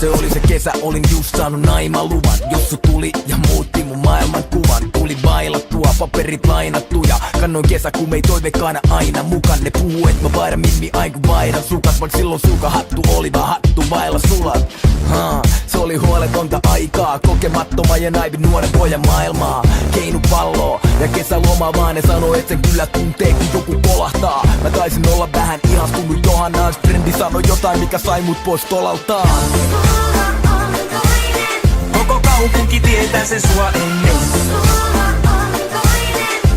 Se oli se kesä, olin just saanut naimaluvan. Jossu tuli ja muutti mun maailmankuvan. Tuli bailattua, paperit lainattuja. Kannoin kesäkuumei toiveikkaana aina mukaan. Ne puhuu, et mä vaihdan mimmi aina kun vaihdan sukat. Vaik silloin sukahattu oli vaan hattu vailla sulat. Se oli huoletonta aikaa, kokemattoma ja naivin nuoren pojan maailmaa. Keinu palloa ja kesälomaa vaan ne sanoi, et sen kyllä tuntee kun joku kolahtaa. Mä taisin olla vähän ihastunut Johannaan. Frendi sanoi jotain mikä sai mut pois tolaltaan. Koko kaupunki tietää sen sua ennen.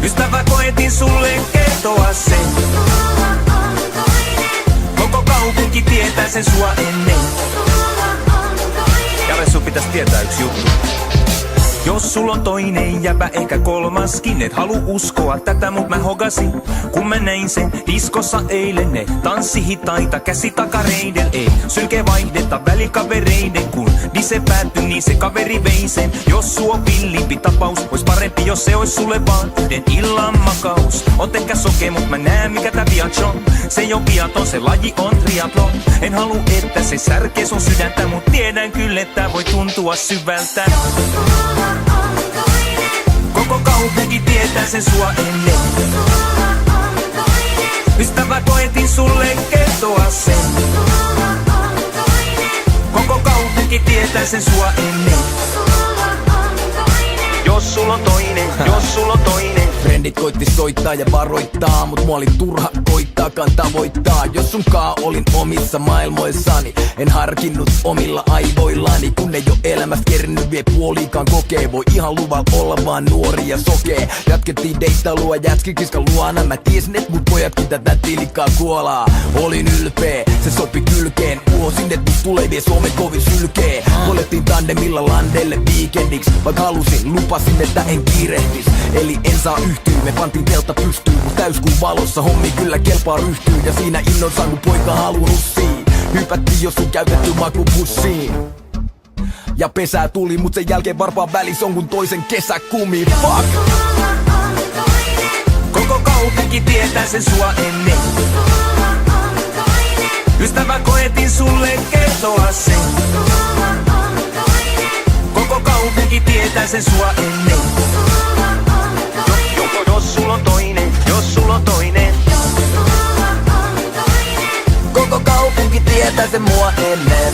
Ystävä koetin sulle kertoa sen. Koko kaupunki tietää sen sua ennen. Jare, sun pitäis tietää yksi juttu. Jos sul on toinen jäbä, ehkä kolmaskin. Et halu uskoa tätä, mut mä hogasin. Kun mä näin sen diskossa eilen. Ne tanssi hitaita käsi takareiden. Ei sylke vaihdeta välikavereiden. Kun dise päättyi, niin se kaveri vei sen. Jos suu on villimpi tapaus, ois parempi jos se ois sulle vaan yhden illan makaus. Oot ehkä soke, mut mä näen mikä tää viatron. Se ei oo viaton, se laji on triathlon. En halu että se särkee sun sydäntä, mut tiedän kyllä että voi tuntua syvältä. Koko kaupunki tietää sen sua ennen. Ystävä koetin sulle kertoa sen. Koko kaupunki tietää sen sua ennen. Jos sul on toinen, jos sul on toinen. Frendit koitti soittaa ja varoittaa, mut mua oli turha koittaakaan tavoittaa. Jos sunkaan olin omissa maailmoissani, en harkinnut omilla aivoillani. Kun ei oo elämästä kerännyt vie puoliikaan kokee, voi ihan luvalla olla vaan nuori ja sokee. Jatkettiin deittailua jätskikiskan luona, mä tiesin et mut pojatkin tätä tilikkaa kuolaa. Olin ylpeä, se sopi kylkeen, uhosin et mut tulee vie Suomen kovin sylkee. Poljettiin tandemilla landelle viikendiks, vaik halusin, lupasin että en kiirehtis. Eli en saa yhtyä, me pantiin teltta pystyyn, mut täyskuun valossa hommi kyllä kelpaa ryhtyy. Ja siinä innon saan kun poika halu russiin. Hypättiin jos sun käytetty makupussiin. Ja pesää tuli, mut sen jälkeen varpaan välis on kun toisen kesäkumi. Fuck! Koko kaupunki tietää sen sua ennen. Ystävä koetin sulle kertoa sen. Koko kaupunki tietää sen sua ennen. Jos sul on toinen, jos sul on toinen. Koko kaupunki tietää sen mua ennen.